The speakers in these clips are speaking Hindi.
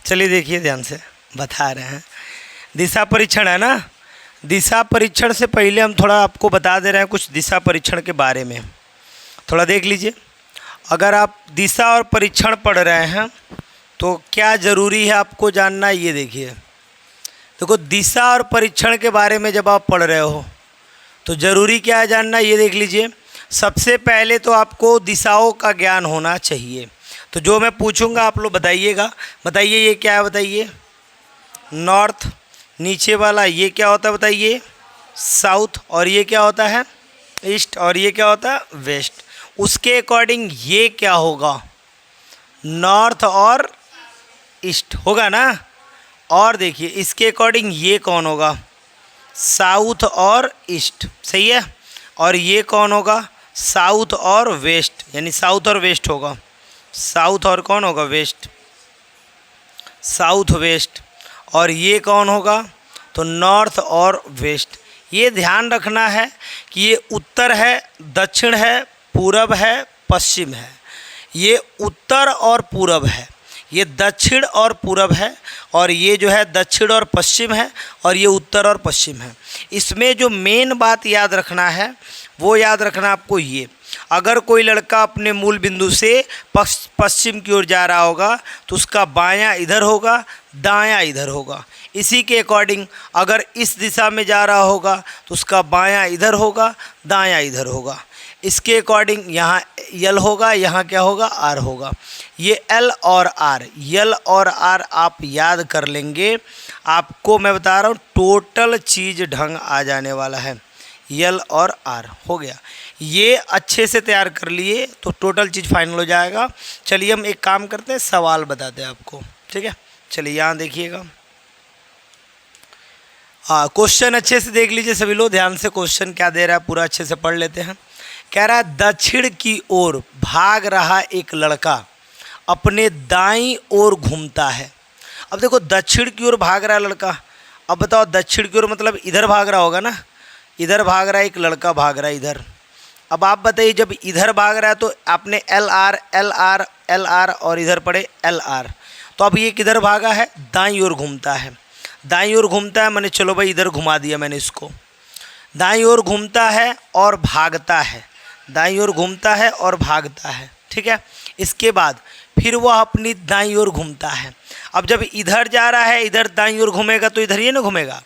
चलिए देखिए ध्यान से बता रहे हैं। दिशा परीक्षण है ना। दिशा परीक्षण से पहले हम थोड़ा आपको बता दे रहे हैं कुछ दिशा परीक्षण के बारे में। थोड़ा देख लीजिए। अगर आप दिशा और परीक्षण पढ़ रहे हैं तो क्या ज़रूरी है आपको जानना, ये देखिए। देखो, दिशा और परीक्षण के बारे में जब आप पढ़ रहे हो तो ज़रूरी क्या है जानना, ये देख लीजिए। सबसे पहले तो आपको दिशाओं का ज्ञान होना चाहिए। तो जो मैं पूछूंगा आप लोग बताइएगा। बताइए ये क्या है, बताइए। नॉर्थ। नीचे वाला ये क्या होता है बताइए, साउथ। और ये क्या होता है, ईस्ट। और ये क्या होता है, वेस्ट। उसके अकॉर्डिंग ये क्या होगा, नॉर्थ और ईस्ट होगा ना। और देखिए इसके अकॉर्डिंग ये कौन होगा, साउथ और ईस्ट, सही है। और ये कौन होगा, साउथ और वेस्ट, यानी साउथ और वेस्ट होगा। साउथ और कौन होगा, वेस्ट, साउथ वेस्ट। और ये कौन होगा, तो नॉर्थ और वेस्ट। ये ध्यान रखना है कि ये उत्तर है, दक्षिण है, पूरब है, पश्चिम है। ये उत्तर और पूरब है, ये दक्षिण और पूरब है, और ये जो है दक्षिण और पश्चिम है, और ये उत्तर और पश्चिम है। इसमें जो मेन बात याद रखना है वो याद रखना आपको ये, अगर कोई लड़का अपने मूल बिंदु से पश्चिम की ओर जा रहा होगा तो उसका बायां इधर होगा, दायां इधर होगा। इसी के अकॉर्डिंग अगर इस दिशा में जा रहा होगा तो उसका बायां इधर होगा, दायां इधर होगा। इसके अकॉर्डिंग यहाँ यल होगा, यहाँ क्या होगा, आर होगा। ये एल और आर, यल और आर आप याद कर लेंगे, आपको मैं बता रहा हूँ टोटल चीज़ ढंग आ जाने वाला है। यल और आर हो गया, ये अच्छे से तैयार कर लिए तो टोटल चीज़ फाइनल हो जाएगा। चलिए हम एक काम करते हैं, सवाल बताते हैं आपको, ठीक है। चलिए यहाँ देखिएगा। हाँ, क्वेश्चन अच्छे से देख लीजिए सभी लोग, ध्यान से क्वेश्चन क्या दे रहा है पूरा अच्छे से पढ़ लेते हैं। कह रहा है दक्षिण की ओर भाग रहा एक लड़का अपने दाईं ओर घूमता है। अब देखो, दक्षिण की ओर भाग रहा है लड़का। अब बताओ, दक्षिण की ओर मतलब इधर भाग रहा होगा ना, इधर भाग रहा है एक लड़का, भाग रहा है इधर। अब आप बताइए, जब इधर भाग रहा है तो आपने L R L R L R और इधर पड़े एल आर, तो अब ये किधर भागा है, दाईं ओर घूमता है। दाईं ओर घूमता है मैंने, चलो भाई इधर घुमा दिया मैंने इसको। दाईं ओर घूमता है और भागता है, दाईं ओर घूमता है और भागता है, ठीक है। इसके बाद फिर वह अपनी दाईं ओर घूमता है। अब जब इधर जा रहा है, इधर दाईं ओर घूमेगा तो इधर ही ना घूमेगा,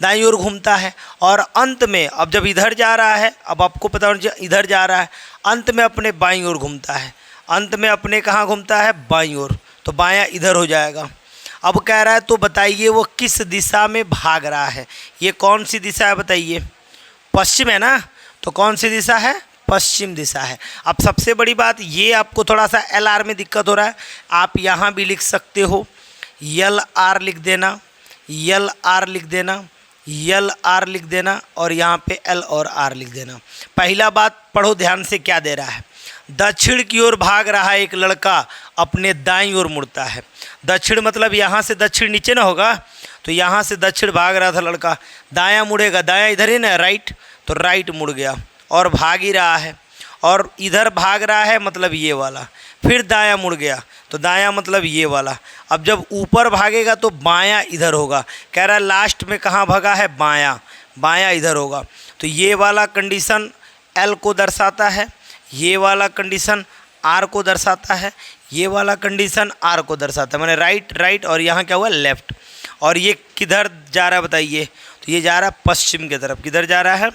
दाईं ओर घूमता है। और अंत में अब जब इधर जा रहा है, अब आपको पता होना इधर जा रहा है, अंत में अपने बाईं ओर घूमता है। अंत में अपने कहाँ घूमता है, बाईं ओर, तो बायां इधर हो जाएगा। अब कह रहा है तो बताइए वो किस दिशा में भाग रहा है, ये कौन सी दिशा है बताइए, पश्चिम है ना, तो कौन सी दिशा है, पश्चिम दिशा है। अब सबसे बड़ी बात ये, आपको थोड़ा सा एल आर में दिक्कत हो रहा है, आप यहाँ भी लिख सकते हो, यल आर लिख देना, यल आर लिख देना, यल आर लिख देना, और यहाँ पे एल और आर लिख देना। पहला बात पढ़ो ध्यान से, क्या दे रहा है, दक्षिण की ओर भाग रहा एक लड़का अपने दाईं ओर मुड़ता है। दक्षिण मतलब यहाँ से दक्षिण नीचे ना होगा, तो यहाँ से दक्षिण भाग रहा था लड़का, दायां मुड़ेगा, दायां इधर ही ना, राइट, तो राइट मुड़ गया और भाग ही रहा है। और इधर भाग रहा है मतलब ये वाला, फिर दायां मुड़ गया तो दायां मतलब ये वाला। अब जब ऊपर भागेगा तो बायां इधर होगा। कह रहा है लास्ट में कहाँ भागा है, बायां, बायां इधर होगा। तो ये वाला कंडीशन एल को दर्शाता है, ये वाला कंडीशन आर को दर्शाता है, ये वाला कंडीशन आर को दर्शाता है, मैंने राइट राइट, और यहाँ क्या हुआ, लेफ्ट। और ये किधर जा रहा है बताइए, तो ये जा रहा है पश्चिम की तरफ। किधर जा रहा है,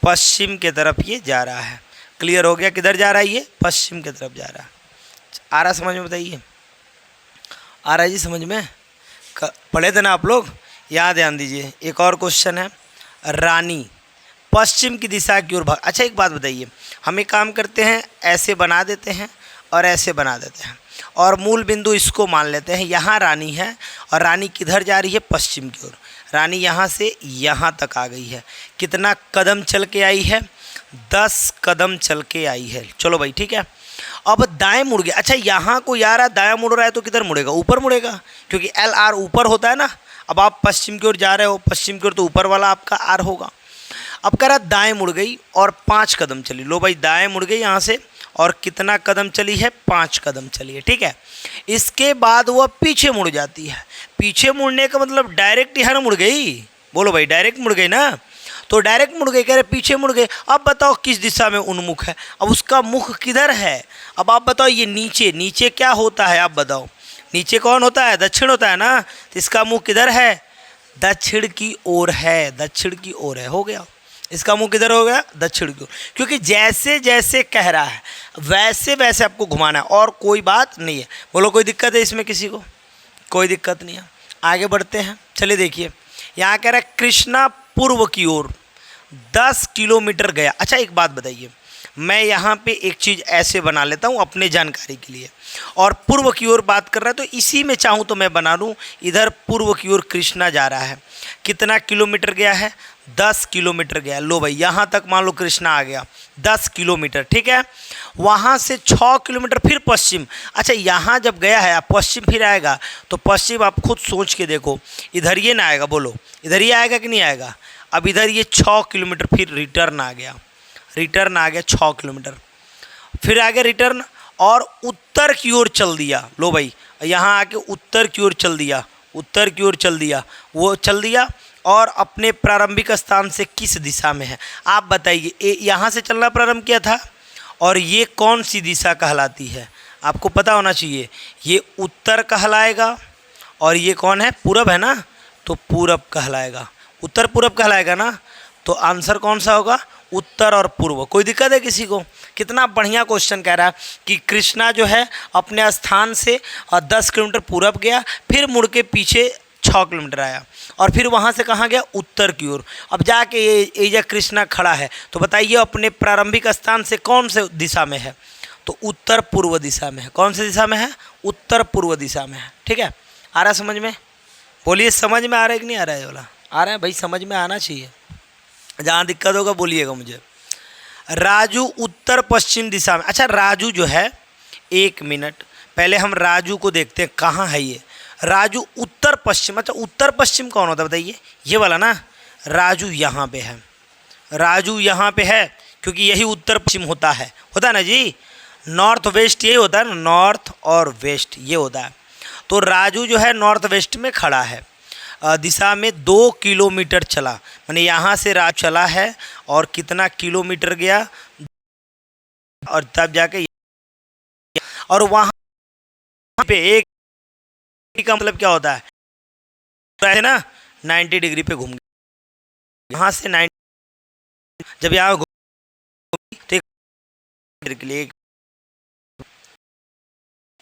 पश्चिम की तरफ ये जा रहा है। क्लियर हो गया, किधर जा रहा है, ये पश्चिम की तरफ जा रहा है। आ रहा समझ में, बताइए आ रहा है जी समझ में, पढ़े थे ना आप लोग, यहाँ ध्यान दीजिए। एक और क्वेश्चन है, रानी पश्चिम की दिशा की ओर भाग। अच्छा एक बात बताइए, हम एक काम करते हैं, ऐसे बना देते हैं और ऐसे बना देते हैं, और मूल बिंदु इसको मान लेते हैं, यहाँ रानी है, और रानी किधर जा रही है, पश्चिम की ओर। रानी यहाँ से यहाँ तक आ गई है, कितना कदम चल के आई है, 10 कदम चल के आई है। चलो भाई ठीक है। अब दाएं मुड़ गया। अच्छा यहाँ को यार दाएं मुड़ रहा है तो किधर मुड़ेगा, ऊपर मुड़ेगा, क्योंकि एल आर ऊपर होता है ना। अब आप पश्चिम की ओर जा रहे हो, पश्चिम की ओर तो ऊपर वाला आपका आर होगा। अब कह रहा दाएं मुड़ गई और 5 कदम चली। लो भाई दाएं मुड़ गई यहाँ से और कितना कदम चली है, 5 कदम चली है, ठीक है। इसके बाद वह पीछे मुड़ जाती है। पीछे मुड़ने का मतलब डायरेक्ट यहाँ मुड़ गई, बोलो भाई डायरेक्ट मुड़ गई ना, तो डायरेक्ट मुड़ गई, कह रहे पीछे मुड़ गए। अब बताओ किस दिशा में उन्मुख है, अब उसका मुख किधर है। अब आप बताओ ये नीचे, नीचे क्या होता है आप बताओ, नीचे कौन होता है, दक्षिण होता है ना, तो इसका मुख किधर है, दक्षिण की ओर है, दक्षिण की ओर है, हो गया। इसका मुंह किधर हो गया, दक्षिण की ओर, क्योंकि जैसे जैसे कह रहा है वैसे वैसे आपको घुमाना है और कोई बात नहीं है। बोलो कोई दिक्कत है इसमें किसी को, कोई दिक्कत नहीं है। आगे बढ़ते हैं, चलिए देखिए यहाँ कह रहा है कृष्णा पूर्व की ओर 10 किलोमीटर गया। अच्छा एक बात बताइए, मैं यहाँ पे एक चीज़ ऐसे बना लेता हूँ अपने जानकारी के लिए, और पूर्व की ओर बात कर रहा है तो इसी में चाहूँ तो मैं बना लूँ, इधर पूर्व की ओर कृष्णा जा रहा है, कितना किलोमीटर गया है, 10 किलोमीटर गया। लो भाई यहाँ तक मान लो कृष्णा आ गया 10 किलोमीटर, ठीक है। वहाँ से 6 किलोमीटर फिर पश्चिम। अच्छा यहाँ जब गया है आप पश्चिम फिर आएगा, तो पश्चिम आप खुद सोच के देखो, इधर ये ना आएगा, बोलो इधर ये आएगा कि नहीं आएगा। अब इधर ये 6 किलोमीटर फिर रिटर्न आ गया, रिटर्न आ गया 6 किलोमीटर, फिर आ गया रिटर्न और उत्तर की ओर चल दिया। लो भाई यहाँ आके उत्तर की ओर चल दिया, उत्तर की ओर चल दिया, वो चल दिया और अपने प्रारंभिक स्थान से किस दिशा में है आप बताइए। यहाँ से चलना प्रारंभ किया था और ये कौन सी दिशा कहलाती है आपको पता होना चाहिए, ये उत्तर कहलाएगा और ये कौन है, पूरब है ना, तो पूरब कहलाएगा, उत्तर पूरब कहलाएगा ना। तो आंसर कौन सा होगा, उत्तर और पूर्व। कोई दिक्कत है किसी को, कितना बढ़िया क्वेश्चन कह रहा है कि कृष्णा जो है अपने स्थान से 10 किलोमीटर पूरब गया, फिर मुड़ के पीछे 6 किलोमीटर आया और फिर वहाँ से कहाँ गया, उत्तर की ओर। अब जाके ये जब कृष्णा खड़ा है तो बताइए अपने प्रारंभिक स्थान से कौन से दिशा में है, तो उत्तर पूर्व दिशा में है। कौन सी दिशा में है, उत्तर पूर्व दिशा में है, ठीक है। आ रहा है समझ में, बोलिए समझ में आ रहा है कि नहीं आ रहा है बोला, आ रहा है भाई, समझ में आना चाहिए, जहाँ दिक्कत होगा बोलिएगा मुझे। राजू उत्तर पश्चिम दिशा में। अच्छा राजू जो है, एक मिनट पहले हम राजू को देखते हैं कहाँ है ये, राजू उत्तर पश्चिम। अच्छा उत्तर पश्चिम कौन होता है बताइए, ये वाला ना, राजू यहाँ पे है, राजू यहाँ पे है क्योंकि यही उत्तर पश्चिम होता है ना जी, नॉर्थ वेस्ट यही होता है ना, नॉर्थ और वेस्ट ये होता है। तो राजू जो है नॉर्थ वेस्ट में खड़ा है, दिशा में 2 किलोमीटर चला, माने यहाँ से राजू चला है और कितना किलोमीटर गया, और तब जाके और वहाँ पे एक का मतलब क्या होता है ना, 90 डिग्री पे घूम गया, यहाँ से 90, जब यहाँ घूम तो के लिए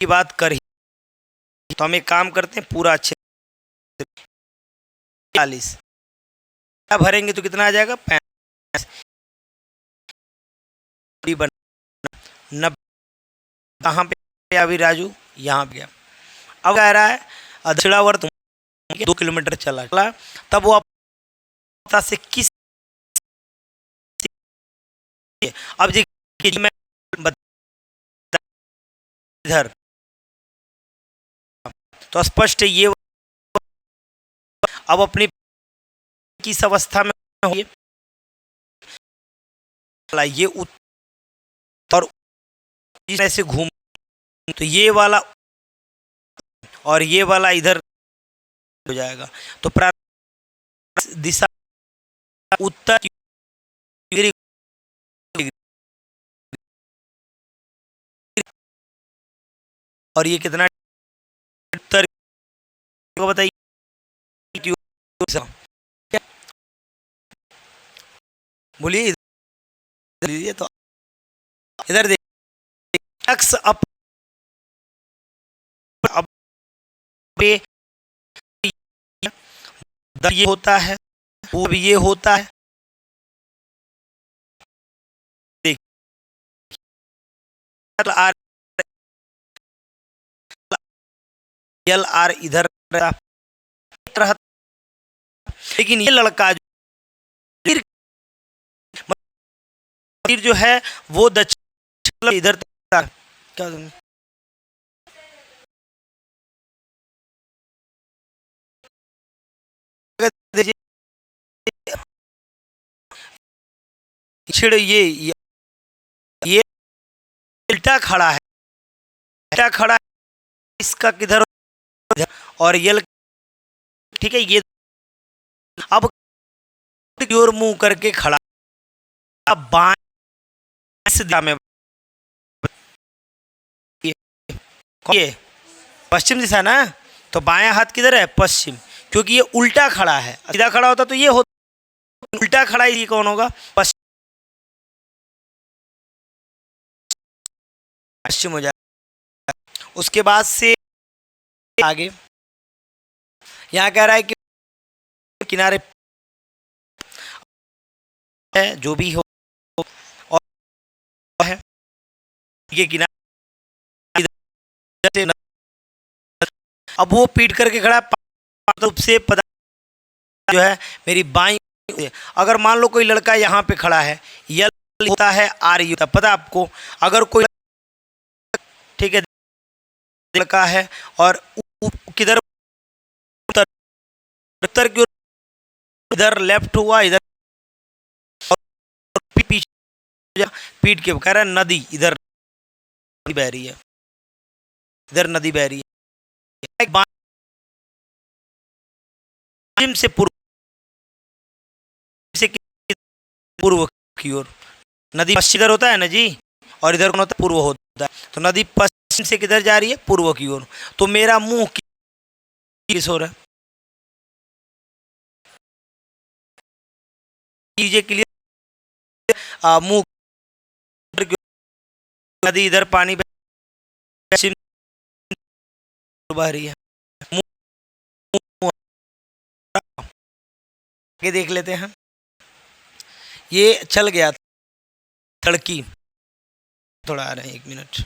की बात कर ही, तो हम एक काम करते हैं पूरा अच्छे 40 भरेंगे तो कितना आ जाएगा, 95, 90, कहाँ पे अभी राजू यहाँ पे गया। अब कह रहा है दक्षिणावर्त 2 किलोमीटर चला, तब वो से किस, अब देखिए मैं इधर तो स्पष्ट है ये, अब अपनी किस अवस्था में होगी, ये उत्तर से घूम, तो ये वाला और ये वाला इधर हो जाएगा, तो दिशा उत्तर और ये कितना उत्तर को बताइए, बोलिए इधर, तो इधर देखिए एक्स अप ये होता है, वो भी ये होता है, आर एल आर इधर रहा, लेकिन ये लड़का जो है वो दक्षिण इधर क्या छिड़ ये उल्टा खड़ा है, उल्टा खड़ा है, इसका किधर और यल, ठीक है। ये अब की ओर मुंह करके खड़ा, अब बाएं दिशा में, ये पश्चिम दिशा ना, तो बायां हाथ किधर है, पश्चिम, क्योंकि ये उल्टा खड़ा है। सीधा खड़ा होता तो ये होता, उल्टा खड़ा, ये कौन होगा, पश्चिम हो जाएगा। उसके बाद से आगे यहाँ कह रहा है कि किनारे है जो भी हो, और है ये किनारे, अब वो पीट करके खड़ा है, रूप से पदार्थ जो है मेरी बाई, अगर मान लो कोई लड़का यहाँ पे खड़ा है, यल होता है, आर होता है, पता आपको, अगर कोई, ठीक है, लड़का है और किधर उत्तर की ओर, इधर लेफ्ट हुआ, इधर पीछे पीट के कह रहा है नदी, इधर नदी बह रही है, इधर नदी बह रही है, पश्चिम से पूर्व, से पूर्व की ओर, नदी पश्चिम इधर होता है ना जी, और इधर कौन होता है, पूर्व होता है, तो नदी पश्चिम से किधर जा रही है, पूर्व की ओर, तो मेरा मुंह किस ओर है, कीजिए क्लियर, मुंह, नदी इधर पानी पश्चिम बह रही है, के देख लेते हैं। ये चल गया लड़की, थोड़ा आ रहे हैं, 1 मिनट।